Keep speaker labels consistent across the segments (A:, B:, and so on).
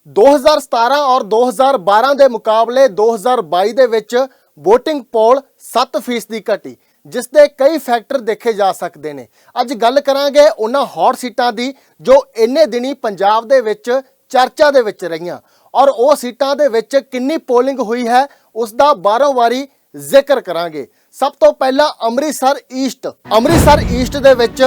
A: 2017 और 2012 ਦੇ ਮੁਕਾਬਲੇ 2022 ਦੇ ਵਿੱਚ ਵੋਟਿੰਗ ਪੋਲ 7% ਘਟੀ, ਜਿਸ ਦੇ ਕਈ ਫੈਕਟਰ ਦੇਖੇ ਜਾ ਸਕਦੇ ਨੇ। ਅੱਜ ਗੱਲ ਕਰਾਂਗੇ ਉਹਨਾਂ ਹੌਟ ਸੀਟਾਂ ਦੀ ਜੋ ਇੰਨੇ ਦਿਨੀ ਪੰਜਾਬ ਦੇ ਵਿੱਚ ਚਰਚਾ ਦੇ ਵਿੱਚ ਰਹੀਆਂ ਔਰ ਉਹ ਸੀਟਾਂ ਦੇ ਵਿੱਚ ਕਿੰਨੀ ਪੋਲਿੰਗ ਹੋਈ ਹੈ ਉਸ ਦਾ ਬਾਰੋ-ਬਾਰੀ ਜ਼ਿਕਰ ਕਰਾਂਗੇ। ਸਭ ਤੋਂ ਪਹਿਲਾਂ ਅੰਮ੍ਰਿਤਸਰ ਈਸਟ ਦੇ ਵਿੱਚ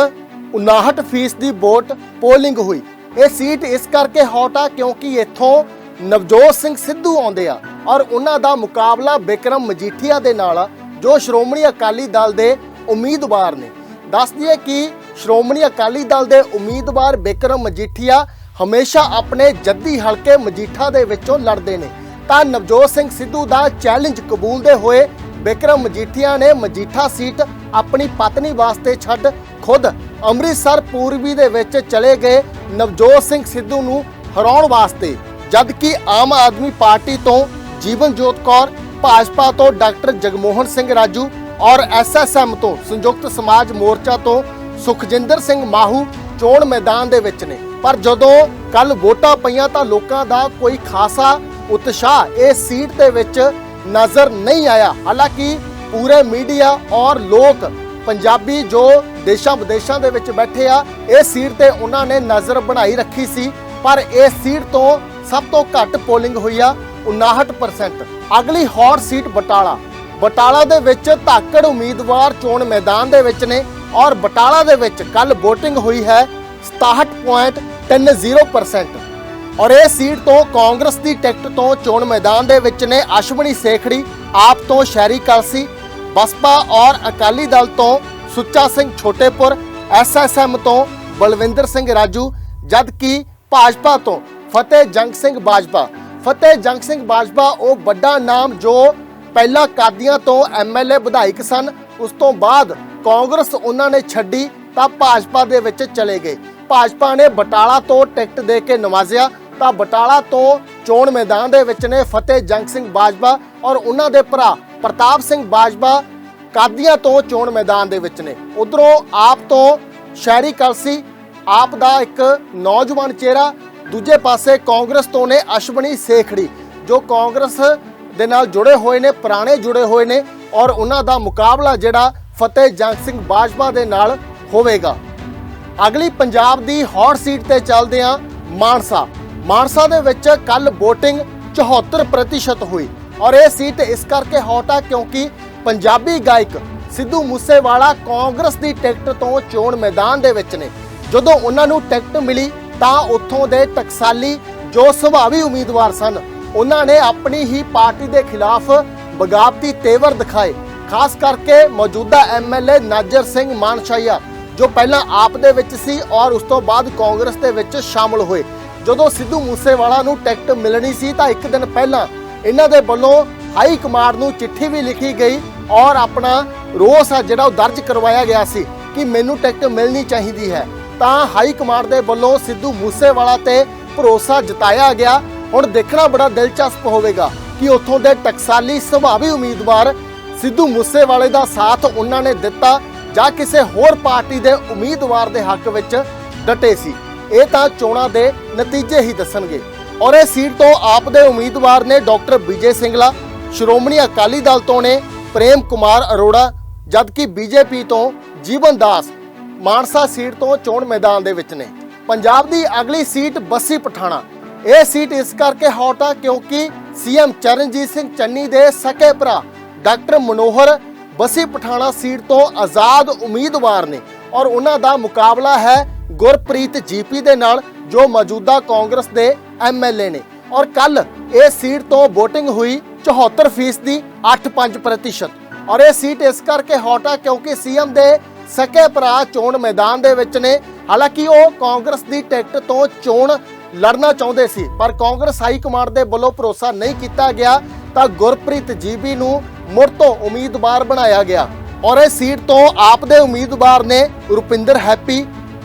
A: 59% ਦੀ ਵੋਟ ਪੋਲਿੰਗ ਹੋਈ। ਇਹ ਸੀਟ ਇਸ ਕਰਕੇ ਹੌਟ ਆ ਕਿਉਂਕਿ ਇੱਥੋਂ ਨਵਜੋਤ ਸਿੰਘ ਸਿੱਧੂ ਆਉਂਦੇ ਆ ਔਰ ਉਹਨਾਂ ਦਾ ਮੁਕਾਬਲਾ ਬਿਕਰਮ ਮਜੀਠੀਆ ਦੇ ਨਾਲ ਆ ਜੋ ਸ਼੍ਰੋਮਣੀ ਅਕਾਲੀ ਦਲ ਦੇ ਉਮੀਦਵਾਰ ਨੇ। ਦੱਸ ਦਈਏ ਕਿ ਸ਼੍ਰੋਮਣੀ ਅਕਾਲੀ ਦਲ ਦੇ ਉਮੀਦਵਾਰ ਬਿਕਰਮ ਮਜੀਠੀਆ ਹਮੇਸ਼ਾ ਆਪਣੇ ਜੱਦੀ ਹਲਕੇ ਮਜੀਠਾ ਦੇ ਵਿੱਚੋਂ ਲੜਦੇ ਨੇ, ਤਾਂ ਨਵਜੋਤ ਸਿੰਘ ਸਿੱਧੂ ਦਾ ਚੈਲੰਜ ਕਬੂਲਦੇ ਹੋਏ ਬਿਕਰਮ ਮਜੀਠੀਆ ਨੇ ਮਜੀਠਾ ਸੀਟ ਆਪਣੀ ਪਤਨੀ ਵਾਸਤੇ ਛੱਡ ਖੁਦ ਅੰਮ੍ਰਿਤਸਰ ਪੂਰਬੀ ਦੇ ਵਿੱਚ ਚਲੇ ਗਏ ਨਵਜੋਤ ਸਿੰਘ ਸਿੱਧੂ ਨੂੰ ਹਰਾਉਣ ਵਾਸਤੇ। ਜਦਕਿ ਆਮ ਆਦਮੀ ਪਾਰਟੀ ਤੋਂ ਜੀਵਨਜੋਤ ਕੌਰ, ਭਾਜਪਾ ਤੋਂ ਡਾਕਟਰ ਜਗਮੋਹਨ ਸਿੰਘ ਰਾਜੂ ਔਰ SSM ਤੋਂ ਸੰਯੁਕਤ ਸਮਾਜ ਮੋਰਚਾ ਤੋਂ ਸੁਖਜਿੰਦਰ ਸਿੰਘ ਮਾਹੂ ਚੋਣ ਮੈਦਾਨ ਦੇ ਵਿੱਚ ਨੇ। ਪਰ ਜਦੋਂ ਕੱਲ ਵੋਟਾਂ ਪਈਆਂ ਤਾਂ ਲੋਕਾਂ ਦਾ ਕੋਈ ਖਾਸਾ ਉਤਸ਼ਾਹ ਇਸ ਸੀਟ ਦੇ ਵਿੱਚ ਨਜ਼ਰ ਨਹੀਂ ਆਇਆ। ਹਾਲਾਂਕਿ ਪੂਰੇ ਮੀਡੀਆ ਔਰ ਲੋਕ ਪੰਜਾਬੀ ਜੋ ਦੇਸ਼ਾਂ ਵਿਦੇਸ਼ਾਂ ਦੇ ਵਿੱਚ ਬੈਠੇ ਆ ਇਸ ਸੀਟ ਤੇ ਉਹਨਾਂ ਨੇ ਨਜ਼ਰ ਬਣਾਈ ਰੱਖੀ ਸੀ, ਪਰ ਇਸ ਸੀਟ ਤੋਂ ਸਭ ਤੋਂ ਘੱਟ ਪੋਲਿੰਗ ਹੋਈ ਆ 59%। ਅਗਲੀ ਹੌਟ ਸੀਟ ਬਟਾਲਾ ਦੇ ਵਿੱਚ ਧਾਕੜ ਉਮੀਦਵਾਰ ਚੋਣ ਮੈਦਾਨ ਦੇ ਵਿੱਚ ਨੇ ਔਰ ਬਟਾਲਾ ਦੇ ਵਿੱਚ ਕੱਲ VOTING ਹੋਈ ਹੈ 67.30% ਔਰ ਇਹ ਸੀਟ ਤੋਂ ਕਾਂਗਰਸ ਦੀ ਟਿਕਟ ਤੋਂ ਚੋਣ ਮੈਦਾਨ ਦੇ ਵਿੱਚ ਨੇ ਅਸ਼ਵਨੀ ਸੇਖੜੀ, ਆਪ ਤੋਂ ਸ਼ਹਿਰੀ ਕਲਸੀ, ਬਸਪਾ ਔਰ ਅਕਾਲੀ ਦਲ ਤੋਂ ਸੁੱਚਾ ਸਿੰਘ ਛੋਟੇਪੁਰ, SSM ਤੋਂ ਬਲਵਿੰਦਰ ਸਿੰਘ ਰਾਜੂ, ਜਦਕਿ ਭਾਜਪਾ ਤੋਂ ਫਤਿਹ ਜੰਗ ਸਿੰਘ ਬਾਜਵਾ ਉਹ ਵੱਡਾ ਨਾਮ ਜੋ ਪਹਿਲਾਂ ਕਾਦੀਆਂ ਤੋਂ MLA ਵਿਧਾਇਕ ਸਨ, ਉਸ ਤੋਂ ਬਾਅਦ ਕਾਂਗਰਸ ਉਹਨਾਂ ਨੇ ਛੱਡੀ ਤਾਂ ਭਾਜਪਾ ਦੇ ਵਿੱਚ ਚਲੇ ਗਏ। ਭਾਜਪਾ ਨੇ ਬਟਾਲਾ ਤੋਂ ਟਿਕਟ ਦੇ ਕੇ ਨਵਾਜ਼ਿਆ ਤਾਂ ਬਟਾਲਾ ਤੋਂ ਚੋਣ ਮੈਦਾਨ ਦੇ ਵਿੱਚ ਨੇ ਫਤਿਹ ਜੰਗ ਸਿੰਘ ਬਾਜਵਾ ਔਰ ਉਹਨਾਂ ਦੇ ਭਰਾ ਪ੍ਰਤਾਪ ਸਿੰਘ ਬਾਜਵਾ ਕਾਦੀਆਂ ਤੋਂ ਚੋਣ ਮੈਦਾਨ ਦੇ ਵਿੱਚ ਨੇ। ਉਧਰੋਂ ਆਪ ਤੋਂ ਸ਼ਹਿਰੀ ਕਲਸੀ, ਆਪ ਦਾ ਇੱਕ ਨੌਜਵਾਨ ਚਿਹਰਾ, ਦੂਜੇ ਪਾਸੇ ਕਾਂਗਰਸ ਤੋਂ ਨੇ ਅਸ਼ਵਨੀ ਸੇਖੜੀ ਜੋ ਕਾਂਗਰਸ ਦੇ ਨਾਲ ਜੁੜੇ ਹੋਏ ਨੇ, ਪੁਰਾਣੇ ਜੁੜੇ ਹੋਏ ਨੇ ਔਰ ਉਹਨਾਂ ਦਾ ਮੁਕਾਬਲਾ ਜਿਹੜਾ ਫਤਿਹ ਜੰਗ ਸਿੰਘ ਬਾਜਵਾ ਦੇ ਨਾਲ ਹੋਵੇਗਾ। ਅਗਲੀ ਪੰਜਾਬ ਦੀ ਹੌਟ ਸੀਟ ਤੇ ਚੱਲਦੇ ਹਾਂ ਮਾਨਸਾ ਦੇ ਵਿੱਚ ਕੱਲ VOTING 74% ਹੋਈ ਔਰ ਇਹ ਸੀਟ ਇਸ ਕਰਕੇ ਹੌਟ ਆ ਕਿਉਂਕਿ ਪੰਜਾਬੀ ਗਾਇਕ ਸਿੱਧੂ ਮੂਸੇਵਾਲਾ ਕਾਂਗਰਸ ਦੀ ਟਿਕਟ ਤੋਂ ਚੋਣ ਮੈਦਾਨ ਦੇ ਵਿੱਚ ਨੇ। ਜਦੋਂ ਉਹਨਾਂ ਨੂੰ ਟਿਕਟ ਮਿਲੀ ਤਾਂ ਉੱਥੋਂ ਦੇ ਟਕਸਾਲੀ ਜੋ ਸੁਭਾਵੀ ਉਮੀਦਵਾਰ ਸਨ ਉਹਨਾਂ ਨੇ ਆਪਣੀ ਹੀ ਪਾਰਟੀ ਦੇ ਖਿਲਾਫ ਬਗਾਵਤੀ ਤੇਵਰ ਦਿਖਾਏ। ਖਾਸ ਕਰਕੇ ਮੌਜੂਦਾ MLA ਨਾਜਰ ਸਿੰਘ ਮਾਨਸ਼ਾਹੀਆ ਜੋ ਪਹਿਲਾਂ ਆਪ ਦੇ ਵਿੱਚ ਸੀ ਔਰ ਉਸ ਤੋਂ ਬਾਅਦ ਕਾਂਗਰਸ ਦੇ ਵਿੱਚ ਸ਼ਾਮਲ ਹੋਏ। ਜਦੋਂ ਸਿੱਧੂ ਮੂਸੇਵਾਲਾ ਨੂੰ ਟਿਕਟ ਮਿਲਣੀ ਸੀ ਤਾਂ ਇੱਕ ਦਿਨ ਪਹਿਲਾਂ ਇਹਨਾਂ ਦੇ ਵੱਲੋਂ ਹਾਈ ਕਮਾਂਡ ਨੂੰ ਚਿੱਠੀ ਵੀ ਲਿਖੀ ਗਈ ਔਰ ਆਪਣਾ ਰੋਸ ਆ ਜਿਹੜਾ ਉਹ ਦਰਜ ਕਰਵਾਇਆ ਗਿਆ ਸੀ ਕਿ ਮੈਨੂੰ ਟਿਕਟ ਮਿਲਣੀ ਚਾਹੀਦੀ ਹੈ। ਤਾਂ ਹਾਈ ਕਮਾਂਡ ਦੇ ਵੱਲੋਂ ਸਿੱਧੂ ਮੂਸੇਵਾਲਾ ਤੇ ਭਰੋਸਾ ਜਤਾਇਆ ਗਿਆ। ਹੁਣ ਦੇਖਣਾ ਬੜਾ ਦਿਲਚਸਪ ਹੋਵੇਗਾ ਕਿ ਉੱਥੋਂ ਦੇ ਟਕਸਾਲੀ ਸੁਭਾਵੀ ਉਮੀਦਵਾਰ ਸਿੱਧੂ ਮੂਸੇਵਾਲੇ ਦਾ ਸਾਥ ਉਹਨਾਂ ਨੇ ਦਿੱਤਾ ਜਾਂ ਕਿਸੇ ਹੋਰ ਪਾਰਟੀ ਦੇ ਉਮੀਦਵਾਰ ਦੇ ਹੱਕ ਵਿੱਚ ਡਟੇ ਸੀ। ਇਹ ਤਾਂ ਚੋਣਾਂ ਦੇ ਨਤੀਜੇ ਹੀ ਦੱਸਣਗੇ। ਔਰ ਇਹ ਸੀਟ ਤੋਂ ਆਪ ਦੇ ਉਮੀਦਵਾਰ ਨੇ ਡਾਕਟਰ ਵਿਜੇ ਸਿੰਗਲਾ, ਸ਼੍ਰੋਮਣੀ ਅਕਾਲੀ ਦਲ ਤੋਂ ਨੇ ਪ੍ਰੇਮ ਕੁਮਾਰ ਅਰੋੜਾ, ਜਦਕਿ BJP ਤੋਂ ਜੀਵਨ ਦਾਸ ਮਾਨਸਾ ਸੀਟ ਤੋਂ ਚੋਣ ਮੈਦਾਨ ਦੇ ਵਿੱਚ ਨੇ। ਪੰਜਾਬ ਦੀ ਅਗਲੀ ਸੀਟ ਬੱਸੀ ਪਠਾਣਾ। ਇਹ ਸੀਟ ਇਸ ਕਰਕੇ ਹੌਟ ਆ ਕਿਉਂਕਿ CM ਚਰਨਜੀਤ ਸਿੰਘ ਚੰਨੀ ਦੇ ਸਕੇ ਭਰਾ ਡਾਕਟਰ ਮਨੋਹਰ ਬੱਸੀ ਪਠਾਣਾ ਸੀਟ ਤੋਂ ਆਜ਼ਾਦ ਉਮੀਦਵਾਰ ਨੇ ਔਰ ਉਹਨਾਂ ਦਾ ਮੁਕਾਬਲਾ ਹੈ ਗੁਰਪ੍ਰੀਤ GP ਦੇ ਨਾਲ ਜੋ ਮੌਜੂਦਾ ਕਾਂਗਰਸ ਦੇ MLA ਨੇ। ਔਰ ਕੱਲ ਇਹ ਸੀਟ ਤੋਂ VOTING ਹੋਈ 74% 8.5% ਔਰ ਇਹ ਸੀਟ ਇਸ ਕਰਕੇ ਹੌਟ ਆ ਕਿਉਂਕਿ CM ਦੇ ਸਕੇ ਭਰਾ ਚੋਣ ਮੈਦਾਨ ਦੇ ਵਿੱਚ ਨੇ। ਹਾਲਾਂਕਿ ਉਹ ਕਾਂਗਰਸ ਦੀ ਟਿਕਟ ਤੋਂ ਚੋਣ ਲੜਨਾ ਚਾਹੁੰਦੇ ਸੀ ਪਰ ਕਾਂਗਰਸ ਹਾਈ ਕਮਾਂਡ ਦੇ ਵੱਲੋਂ ਭਰੋਸਾ ਨਹੀਂ ਕੀਤਾ ਗਿਆ ਤਾਂ ਗੁਰਪ੍ਰੀਤ GP ਨੂੰ ਮੁੜ ਤੋਂ ਉਮੀਦਵਾਰ ਬਣਾਇਆ ਗਿਆ ਔਰ ਇਹ ਸੀਟ ਤੋਂ ਆਪ ਦੇ ਉਮੀਦਵਾਰ ਨੇ ਰੁਪਿੰਦਰ ਹੈਪੀ,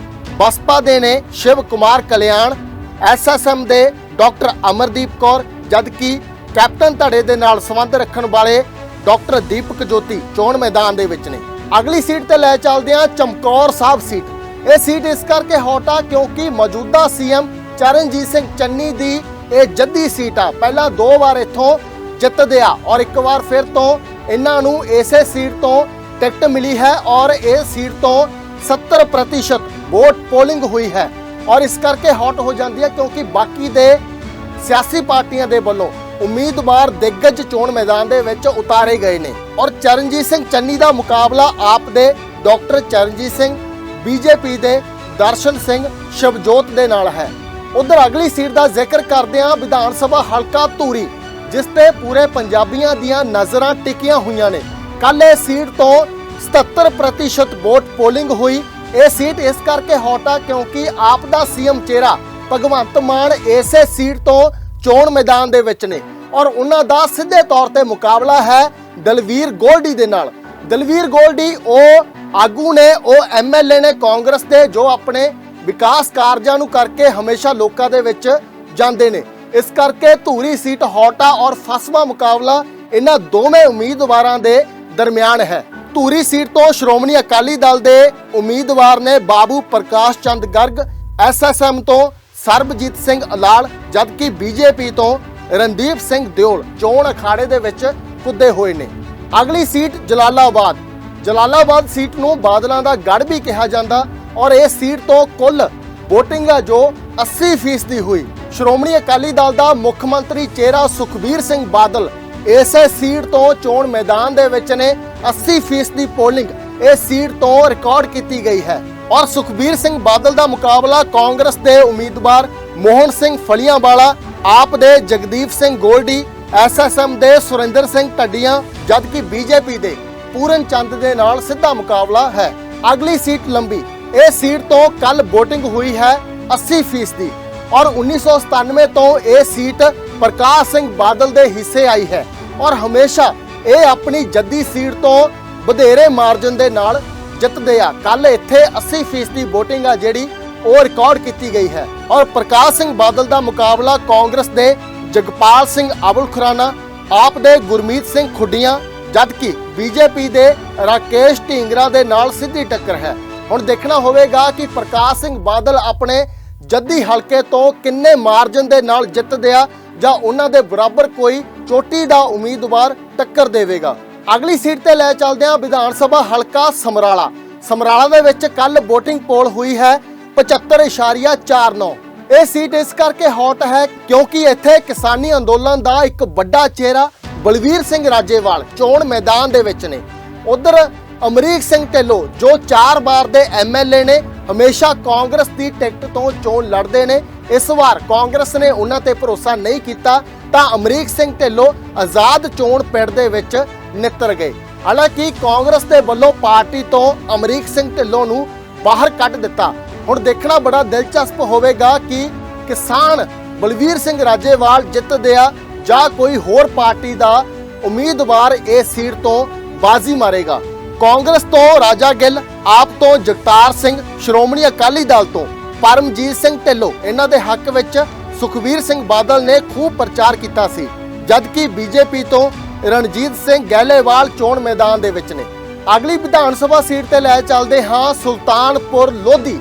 A: ਬਸਪਾ ਦੇ ਨੇ ਸ਼ਿਵ ਕੁਮਾਰ ਕਲਿਆਣ, SSM ਦੇ ਡਾਕਟਰ ਅਮਰਦੀਪ ਕੌਰ, ਜਦਕਿ ਕੈਪਟਨ ਧੜੇ ਦੇ ਨਾਲ ਸੰਬੰਧ ਰੱਖਣ ਵਾਲੇ ਡਾਕਟਰ ਦੀਪਕ ਜੋਤੀ ਚੋਣ ਮੈਦਾਨ ਦੇ ਵਿੱਚ ਨੇ। ਅਗਲੀ ਸੀਟ ਤੇ ਲੈ ਚੱਲਦੇ ਹਾਂ ਚਮਕੌਰ ਸਾਹਿਬ ਸੀਟ। ਇਹ ਸੀਟ ਇਸ ਕਰਕੇ ਹੌਟ ਆ ਕਿਉਂਕਿ ਮੌਜੂਦਾ CM ਚਰਨਜੀਤ ਸਿੰਘ ਚੰਨੀ ਦੀ ਇਹ ਜੱਦੀ ਸੀਟ ਆ। ਪਹਿਲਾਂ 2 ਵਾਰ ਇੱਥੋਂ ਜਿੱਤਦੇ ਆ और एक बार फिर तो ਇਹਨਾਂ ਨੂੰ ਇਸੇ ਸੀਟ ਤੋਂ ਟਿਕਟ ਮਿਲੀ है और ਇਹ ਸੀਟ ਤੋਂ 70% ਵੋਟ ਪੋਲਿੰਗ ਹੋਈ ਹੈ और ਇਸ ਕਰਕੇ ਹੌਟ ਹੋ ਜਾਂਦੀ ਹੈ ਕਿਉਂਕਿ ਬਾਕੀ ਦੇ ਸਿਆਸੀ ਪਾਰਟੀਆਂ ਦੇ ਵੱਲੋਂ ਉਮੀਦਵਾਰ ਦਿੱਗਜ ਚੋਣ ਮੈਦਾਨ ਦੇ ਵਿੱਚ ਉਤਾਰੇ ਗਏ ਨੇ और ਚਰਨਜੀਤ ਸਿੰਘ ਚੰਨੀ ਦਾ ਮੁਕਾਬਲਾ ਆਪ ਦੇ ਡਾਕਟਰ ਚਰਨਜੀਤ ਸਿੰਘ ਬੀਜੇਪੀ ਦੇ ਦਰਸ਼ਨ ਸਿੰਘ ਸ਼ਿਵਜੋਤ ਦੇ ਨਾਲ ਹੈ। ਉਧਰ ਅਗਲੀ ਸੀਟ ਦਾ ਜ਼ਿਕਰ ਕਰਦੇ ਹਾਂ ਵਿਧਾਨ ਸਭਾ ਹਲਕਾ ਧੂਰੀ ਜਿਸ ਤੇ ਪੂਰੇ ਪੰਜਾਬੀਆਂ ਦੀਆਂ ਨਜ਼ਰਾਂ ਟਿਕੀਆਂ ਹੋਈਆਂ ਨੇ। ਕੱਲ ਇਹ ਸੀਟ ਤੋਂ 77% ਵੋਟ ਪੋਲਿੰਗ ਹੋਈ। ਇਹ ਸੀਟ ਇਸ ਕਰਕੇ ਹੌਟ ਆ ਕਿਉਂਕਿ ਆਪ ਦਾ ਸੀਐਮ ਚਿਹਰਾ ਭਗਵੰਤ ਮਾਨ ਇਸੇ ਸੀਟ ਤੋਂ ਚੋਣ ਮੈਦਾਨ ਦੇ ਵਿੱਚ ਨੇ ਔਰ ਉਹਨਾਂ ਦਾ ਸਿੱਧੇ ਤੌਰ ਤੇ ਮੁਕਾਬਲਾ ਹੈ ਦਲਵੀਰ ਗੋਲਡੀ ਦੇ ਨਾਲ। ਦਲਵੀਰ ਗੋਲਡੀ ਉਹ ਆਗੂ ਨੇ, ਉਹ ਐਮਐਲਏ ਨੇ ਕਾਂਗਰਸ ਦੇ ਜੋ ਆਪਣੇ ਵਿਕਾਸ ਕਾਰਜਾਂ ਨੂੰ ਕਰਕੇ ਹਮੇਸ਼ਾ ਲੋਕਾਂ ਦੇ ਵਿੱਚ ਜਾਂਦੇ ਨੇ। ਇਸ ਕਰਕੇ ਧੂਰੀ ਸੀਟ ਹੌਟ ਆ ਔਰ ਫਸਵਾ ਮੁਕਾਬਲਾ ਇਹਨਾਂ ਦੋਵੇਂ ਉਮੀਦਵਾਰਾਂ ਦੇ ਦਰਮਿਆਨ ਹੈ। ਧੂਰੀ ਸੀਟ ਤੋਂ ਸ਼੍ਰੋਮਣੀ ਅਕਾਲੀ ਦਲ ਦੇ ਉਮੀਦਵਾਰ ਨੇ ਬਾਬੂ ਪ੍ਰਕਾਸ਼ ਚੰਦ ਗਰਗ, ਐਸਐਸਐਮ ਤੋਂ ਸਰਬਜੀਤ ਸਿੰਘ ਅਲਾਲ, ਜਦਕਿ ਬੀਜੇਪੀ ਤੋਂ ਰਣਦੀਪ ਸਿੰਘ ਦਿਓਲ ਚੋਣ ਅਖਾੜੇ ਦੇ ਵਿੱਚ ਕੁੱਦੇ ਹੋਏ ਨੇ। ਅਗਲੀ ਸੀਟ ਜਲਾਲਾਬਾਦ ਸੀਟ ਨੂੰ ਬਾਦਲਾਂ ਦਾ ਗੜ ਵੀ ਕਿਹਾ ਜਾਂਦਾ ਔਰ ਇਹ ਸੀਟ ਤੋਂ ਕੁੱਲ VOTING ਆ ਜੋ 80% ਹੋਈ। ਸ਼੍ਰੋਮਣੀ ਅਕਾਲੀ ਦਲ ਦਾ ਮੁੱਖ ਮੰਤਰੀ ਚਿਹਰਾ ਸੁਖਬੀਰ ਸਿੰਘ ਬਾਦਲ ਇਸੇ ਸੀਟ ਤੋਂ ਚੋਣ ਮੈਦਾਨ ਦੇ ਵਿੱਚ ਨੇ। 80% ਪੋਲਿੰਗ ਇਹ ਸੀਟ ਤੋਂ ਰਿਕਾਰਡ ਕੀਤੀ ਗਈ ਹੈ ਔਰ ਸੁਖਬੀਰ ਸਿੰਘ ਬਾਦਲ ਦਾ ਮੁਕਾਬਲਾ ਕਾਂਗਰਸ ਦੇ ਉਮੀਦਵਾਰ ਮੋਹਨ ਸਿੰਘ ਫਲੀਆਂਵਾਲਾ, ਆਪ ਦੇ ਜਗਦੀਪ ਸਿੰਘ ਗੋਲਡੀ, ਐਸਐਸਐਮ ਦੇ ਸੁਰਿੰਦਰ ਸਿੰਘ ਢੱਡੀਆਂ, ਜਦਕਿ ਬੀਜੇਪੀ ਦੇ ਪੂਰਨ ਚੰਦ ਦੇ ਨਾਲ ਸਿੱਧਾ ਮੁਕਾਬਲਾ ਹੈ। ਅਗਲੀ ਸੀਟ ਲੰਬੀ, ਇਹ ਸੀਟ ਤੋਂ ਕੱਲ VOTING ਹੋਈ ਹੈ 80% ਔਰ 1997 ਤੋਂ ਇਹ ਸੀਟ ਪ੍ਰਕਾਸ਼ ਸਿੰਘ ਬਾਦਲ ਦੇ ਹਿੱਸੇ ਆਈ ਹੈ ਔਰ ਹਮੇਸ਼ਾ ਇਹ ਆਪਣੀ ਜੱਦੀ ਸੀਟ ਤੋਂ ਵਧੇਰੇ ਮਾਰਜਨ ਦੇ ਨਾਲ ਜਿੱਤਦੇ ਆ। ਕੱਲ ਇੱਥੇ 80% VOTING ਆ ਜਿਹੜੀ ਉਹ ਰਿਕਾਰਡ ਕੀਤੀ ਗਈ ਹੈ ਔਰ ਪ੍ਰਕਾਸ਼ ਸਿੰਘ ਬਾਦਲ ਦਾ ਮੁਕਾਬਲਾ ਕਾਂਗਰਸ ਦੇ ਜਗਪਾਲ ਸਿੰਘ ਅਬੁਲ ਖੁਰਾਨਾ, ਆਪ ਦੇ ਗੁਰਮੀਤ ਸਿੰਘ ਖੁੱਡੀਆਂ, ਜਦਕਿ ਬੀਜੇਪੀ ਦੇ ਰਾਕੇਸ਼ ਢੀਂਗਰਾ ਦੇ ਨਾਲ ਸਿੱਧੀ ਟੱਕਰ ਹੈ। ਹੁਣ ਦੇਖਣਾ ਹੋਵੇਗਾ ਕਿ ਪ੍ਰਕਾਸ਼ ਸਿੰਘ ਬਾਦਲ ਆਪਣੇ ਜੱਦੀ ਹਲਕੇ ਤੋਂ ਕਿੰਨੇ ਮਾਰਜਨ ਦੇ ਨਾਲ ਜਿੱਤਦੇ ਆ ਜਾਂ ਉਹਨਾਂ ਦੇ ਬਰਾਬਰ ਕੋਈ ਚੋਟੀ ਦਾ ਉਮੀਦਵਾਰ ਟੱਕਰ ਦੇਵੇਗਾ। ਅਗਲੀ ਸੀਟ ਤੇ ਲੈ ਚੱਲਦੇ ਹਾਂ ਵਿਧਾਨ ਸਭਾ ਹਲਕਾ ਸਮਰਾਲਾ ਦੇ ਵਿੱਚ ਕੱਲ VOTING ਪੋਲ ਹੋਈ ਹੈ 75.49। ਇਹ ਸੀਟ ਇਸ ਕਰਕੇ ਹੌਟ ਹੈ ਕਿਉਂਕਿ ਇੱਥੇ ਕਿਸਾਨੀ ਅੰਦੋਲਨ ਦਾ ਇੱਕ ਵੱਡਾ ਚਿਹਰਾ ਬਲਵੀਰ ਸਿੰਘ ਰਾਜੇਵਾਲ ਚੋਣ ਮੈਦਾਨ ਦੇ ਵਿੱਚ ਨੇ। ਉਧਰ ਅਮਰੀਕ ਸਿੰਘ ਢਿੱਲੋਂ ਜੋ 4 ਵਾਰ ਦੇ ਐਮਐਲਏ ਨੇ, ਹਮੇਸ਼ਾ ਕਾਂਗਰਸ ਦੀ ਟਿਕਟ ਤੋਂ ਚੋਣ ਲੜਦੇ ਨੇ। ਇਸ ਵਾਰ ਕਾਂਗਰਸ ਨੇ ਉਹਨਾਂ ਤੇ ਭਰੋਸਾ ਨਹੀਂ ਕੀਤਾ ਤਾਂ ਅਮਰੀਕ ਸਿੰਘ ਢਿੱਲੋਂ ਆਜ਼ਾਦ ਚੋਣ ਪਿੰਡ ਦੇ ਵਿੱਚ ਨਿੱਤਰ ਗਏ। ਹਾਲਾਂਕਿ ਕਾਂਗਰਸ ਦੇ ਵੱਲੋਂ ਪਾਰਟੀ ਤੋਂ ਅਮਰੀਕ ਸਿੰਘ ਢਿੱਲੋਂ ਨੂੰ ਬਾਹਰ ਕੱਢ ਦਿੱਤਾ। ਹੁਣ ਦੇਖਣਾ ਬੜਾ ਦਿਲਚਸਪ ਹੋਵੇਗਾ ਕਿ ਕਿਸਾਨ ਬਲਵੀਰ ਸਿੰਘ ਰਾਜੇਵਾਲ ਜਿੱਤਦੇ ਆ ਜਾਂ ਕੋਈ ਹੋਰ ਪਾਰਟੀ ਦਾ ਉਮੀਦਵਾਰ ਇਹ ਸੀਟ ਤੋਂ ਬਾਜ਼ੀ ਮਾਰੇਗਾ। ਕਾਂਗਰਸ ਤੋਂ ਰਾਜਾ ਗਿੱਲ, ਆਪ ਤੋਂ ਜਗਤਾਰ ਸਿੰਘ, ਸ਼੍ਰੋਮਣੀ ਅਕਾਲੀ ਦਲ ਤੋਂ ਪਰਮਜੀਤ ਸਿੰਘ ਢਿੱਲੋਂ, ਇਹਨਾਂ ਦੇ ਹੱਕ ਵਿੱਚ ਸੁਖਬੀਰ ਸਿੰਘ ਬਾਦਲ ਨੇ ਖੂਬ ਪ੍ਰਚਾਰ ਕੀਤਾ ਸੀ, ਜਦਕਿ ਬੀਜੇਪੀ ਤੋਂ ਰਣਜੀਤ ਸਿੰਘ ਗਹਿਲੇਵਾਲ ਚੋਣ ਮੈਦਾਨ ਦੇ ਵਿੱਚ ਨੇ। ਅਗਲੀ ਵਿਧਾਨ ਸਭਾ ਸੀਟ ਤੇ ਲੈ ਚੱਲਦੇ ਹਾਂ ਸੁਲਤਾਨਪੁਰ ਲੋਧੀ।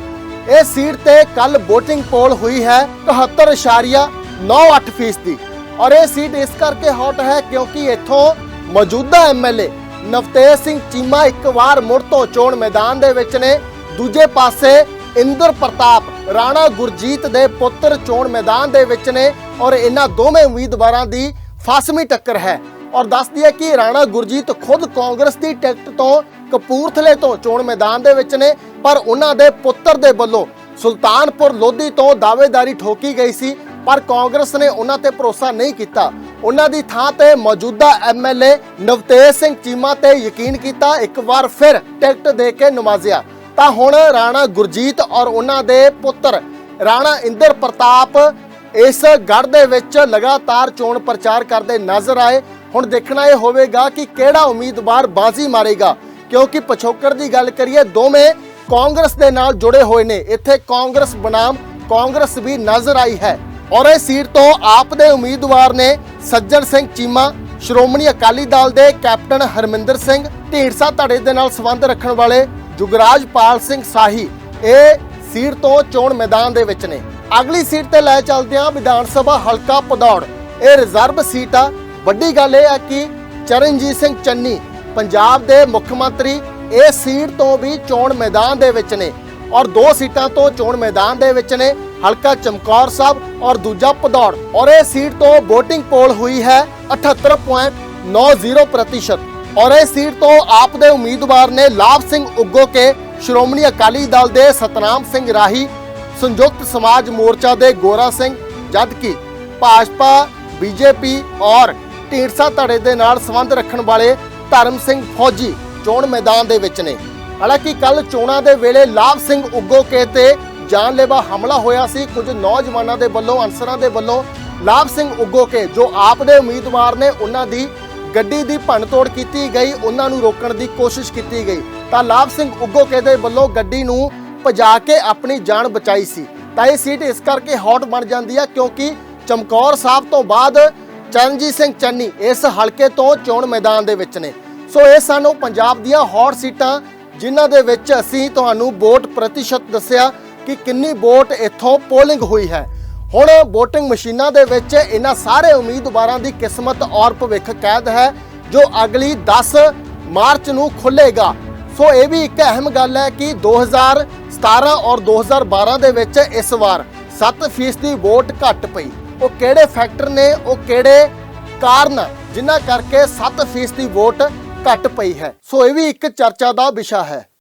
A: ਇਹ ਸੀਟ ਤੇ ਕੱਲ VOTING ਪੋਲ ਹੋਈ ਹੈ 71.98% ਔਰ ਇਹ ਸੀਟ ਇਸ ਕਰਕੇ ਹੌਟ ਹੈ ਕਿਉਂਕਿ ਇੱਥੋਂ ਮੌਜੂਦਾ ਐਮਐਲਏ ਨਵਤੇਜ ਸਿੰਘ ਚੀਮਾ ਇੱਕ ਵਾਰ ਮੁੜ ਤੋਂ ਚੋਣ ਮੈਦਾਨ ਦੇ ਵਿੱਚ ਨੇ। ਦੂਜੇ ਪਾਸੇ ਇੰਦਰ ਪ੍ਰਤਾਪ ਰਾਣਾ ਗੁਰਜੀਤ ਦੇ ਪੁੱਤਰ ਚੋਣ ਮੈਦਾਨ ਦੇ ਵਿੱਚ ਨੇ ਔਰ ਇਹਨਾਂ ਦੋਵੇਂ ਉਮੀਦਵਾਰਾਂ ਦੀ ਫਾਸਮੀ ਟੱਕਰ ਹੈ। ਔਰ ਦੱਸ ਦਈਏ ਕਿ ਰਾਣਾ ਗੁਰਜੀਤ ਖੁਦ ਕਾਂਗਰਸ ਦੀ ਟਿਕਟ ਤੋਂ ਕਪੂਰਥਲੇ ਤੋਂ ਚੋਣ ਮੈਦਾਨ ਦੇ ਵਿੱਚ ਨੇ, ਪਰ ਉਹਨਾਂ ਦੇ ਪੁੱਤਰ ਦੇ ਵੱਲੋਂ ਸੁਲਤਾਨਪੁਰ ਲੋਧੀ ਤੋਂ ਦਾਅਵੇਦਾਰੀ ਠੋਕੀ ਗਈ ਸੀ ਪਰ ਕਾਂਗਰਸ ਨੇ ਉਹਨਾਂ ਤੇ ਭਰੋਸਾ ਨਹੀਂ ਕੀਤਾ। ਉਹਨਾਂ ਦੀ ਥਾਂ ਤੇ ਮੌਜੂਦਾ ਐਮਐਲਏ ਨਵਤੇਜ ਸਿੰਘ ਚੀਮਾ ਤੇ ਯਕੀਨ ਕੀਤਾ, ਇੱਕ ਵਾਰ ਫਿਰ ਟਿਕਟ ਦੇ ਕੇ ਨਵਾਜ਼ਿਆ ਤਾਂ ਹੁਣ ਰਾਣਾ ਗੁਰਜੀਤ ਔਰ ਉਹਨਾਂ ਦੇ ਪੁੱਤਰ ਰਾਣਾ ਇੰਦਰ ਪ੍ਰਤਾਪ ਇਸ ਗੜ੍ਹ ਦੇ ਵਿੱਚ ਲਗਾਤਾਰ ਚੋਣ ਪ੍ਰਚਾਰ ਕਰਦੇ ਨਜ਼ਰ ਆਏ। ਹੁਣ ਦੇਖਣਾ ਇਹ ਹੋਵੇਗਾ ਕਿ ਕਿਹੜਾ ਉਮੀਦਵਾਰ ਬਾਜ਼ੀ ਮਾਰੇਗਾ ਕਿਉਂਕਿ ਪਿਛੋਕੜ ਦੀ ਗੱਲ ਕਰੀਏ ਦੋਵੇਂ ਕਾਂਗਰਸ ਦੇ ਨਾਲ ਜੁੜੇ ਹੋਏ ਨੇ। ਇੱਥੇ ਕਾਂਗਰਸ ਬਨਾਮ ਕਾਂਗਰਸ ਵੀ ਨਜ਼ਰ ਆਈ ਹੈ ਔਰ ਇਹ ਸੀਟ ਤੋਂ ਆਪ ਦੇ ਉਮੀਦਵਾਰ ਨੇ ਸੱਜਣ ਸਿੰਘ ਚੀਮਾ, ਸ਼੍ਰੋਮਣੀ ਅਕਾਲੀ ਦਲ ਦੇ ਕੈਪਟਨ ਹਰਮਿੰਦਰ ਸਿੰਘ, ਢੀਂਡਸਾ ਧੜੇ ਦੇ ਨਾਲ ਸੰਬੰਧ ਰੱਖਣ ਵਾਲੇ ਜੁਗਰਾਜ ਪਾਲ ਸਿੰਘ ਸਾਹੀ ਇਹ ਸੀਟ ਤੋਂ ਚੋਣ ਮੈਦਾਨ ਦੇ ਵਿੱਚ ਨੇ। ਅਗਲੀ ਸੀਟ ਤੇ ਲੈ ਚੱਲਦੇ ਹਾਂ ਵਿਧਾਨ ਸਭਾ ਹਲਕਾ ਭਦੌੜ। ਇਹ ਰਿਜ਼ਰਵ ਸੀਟ ਆ। ਵੱਡੀ ਗੱਲ ਇਹ ਹੈ ਕਿ ਚਰਨਜੀਤ ਸਿੰਘ ਚੰਨੀ ਪੰਜਾਬ ਦੇ ਮੁੱਖ ਮੰਤਰੀ ਇਸ ਸੀਟ ਤੋਂ ਵੀ ਚੋਣ ਮੈਦਾਨ ਦੇ ਵਿੱਚ ਨੇ ਔਰ 2 ਸੀਟਾਂ ਤੋਂ ਚੋਣ ਮੈਦਾਨ ਦੇ ਵਿੱਚ ਨੇ, ਹਲਕਾ ਚਮਕੌਰ ਸਾਹਿਬ ਔਰ ਦੂਜਾ ਭਦੌੜ। ਔਰ ਇਹ ਸੀਟ ਤੋਂ VOTING ਪੋਲ ਹੋਈ ਹੈ 78.90% ਔਰ ਇਹ ਸੀਟ ਤੋਂ ਆਪ ਦੇ ਉਮੀਦਵਾਰ ਨੇ ਲਾਭ ਸਿੰਘ ਉਗੋਕੇ, ਸ਼੍ਰੋਮਣੀ ਅਕਾਲੀ ਦਲ ਦੇ ਸਤਨਾਮ ਸਿੰਘ ਰਾਹੀ, ਸੰਯੁਕਤ ਸਮਾਜ ਮੋਰਚਾ ਦੇ ਗੋਰਾ ਸਿੰਘ, ਜਦਕਿ ਭਾਜਪਾ, BJP ਔਰ ਢੀਂਡਸਾ ਧੜੇ ਦੇ ਨਾਲ ਸੰਬੰਧ ਰੱਖਣ ਵਾਲੇ ਧਰਮ ਸਿੰਘ ਫੌਜੀ ਚੋਣ ਮੈਦਾਨ ਦੇ ਵਿੱਚ ਨੇ। ਹਾਲਾਂਕਿ ਕੱਲ ਚੋਣਾਂ ਦੇ ਵੇਲੇ ਲਾਭ ਸਿੰਘ ਉਗੋਕੇ ਤੇ ਜਾਨਲੇਵਾ ਹਮਲਾ ਹੋਇਆ ਸੀ। ਕੁਝ ਨੌਜਵਾਨਾਂ ਦੇ ਵੱਲੋਂ, ਅਨਸਰਾਂ ਦੇ ਵੱਲੋਂ ਲਾਭ ਸਿੰਘ ਉਗੋਕੇ ਜੋ ਆਪ ਦੇ ਉਮੀਦਵਾਰ ਨੇ ਉਹਨਾਂ ਦੀ ਗੱਡੀ ਦੀ ਭੰਨਤੋੜ ਕੀਤੀ ਗਈ, ਉਹਨਾਂ ਨੂੰ ਰੋਕਣ ਦੀ ਕੋਸ਼ਿਸ਼ ਕੀਤੀ ਗਈ ਤਾਂ ਲਾਭ ਸਿੰਘ ਉਗੋਕੇ ਦੇ ਵੱਲੋਂ ਗੱਡੀ ਨੂੰ ਭਜਾ ਕੇ ਆਪਣੀ ਜਾਨ ਬਚਾਈ ਸੀ। ਤਾਂ ਇਹ ਸੀਟ ਇਸ ਕਰਕੇ ਹੌਟ ਬਣ ਜਾਂਦੀ ਹੈ ਕਿਉਂਕਿ ਚਮਕੌਰ ਸਾਹਿਬ ਤੋਂ ਬਾਅਦ ਚਰਨਜੀਤ ਸਿੰਘ ਚੰਨੀ ਇਸ ਹਲਕੇ ਤੋਂ ਚੋਣ ਮੈਦਾਨ ਦੇ ਵਿੱਚ ਨੇ। ਸੋ ਇਹ ਸਾਨੂੰ ਪੰਜਾਬ ਦੀਆਂ ਹੌਟ ਸੀਟਾਂ ਜਿਨ੍ਹਾਂ ਦੇ ਵਿੱਚ ਅਸੀਂ ਤੁਹਾਨੂੰ ਵੋਟ ਪ੍ਰਤੀਸ਼ਤ ਦੱਸਿਆ ਕਿ ਕਿੰਨੀ ਵੋਟ ਇੱਥੋਂ ਪੋਲਿੰਗ ਹੋਈ ਹੈ। ਹੁਣ VOTING ਮਸ਼ੀਨਾਂ ਦੇ ਵਿੱਚ ਇਹਨਾਂ ਸਾਰੇ ਉਮੀਦਵਾਰਾਂ ਦੀ ਕਿਸਮਤ ਔਰ ਭਵਿੱਖ ਕੈਦ ਹੈ ਜੋ ਅਗਲੀ 10 ਮਾਰਚ ਨੂੰ ਖੁੱਲੇਗਾ। ਸੋ ਇਹ ਵੀ ਇੱਕ ਅਹਿਮ ਗੱਲ ਹੈ ਕਿ 2017 ਔਰ 2012 ਦੇ ਵਿੱਚ ਇਸ ਵਾਰ 7% ਦੀ ਵੋਟ ਘੱਟ ਪਈ। ਉਹ ਕਿਹੜੇ ਫੈਕਟਰ ਨੇ, ਉਹ ਕਿਹੜੇ ਕਾਰਨ ਜਿਨ੍ਹਾਂ ਕਰਕੇ 7% ਦੀ ਵੋਟ ਘੱਟ ਪਈ ਹੈ। ਸੋ ਇਹ ਵੀ ਇੱਕ ਚਰਚਾ ਦਾ ਵਿਸ਼ਾ ਹੈ।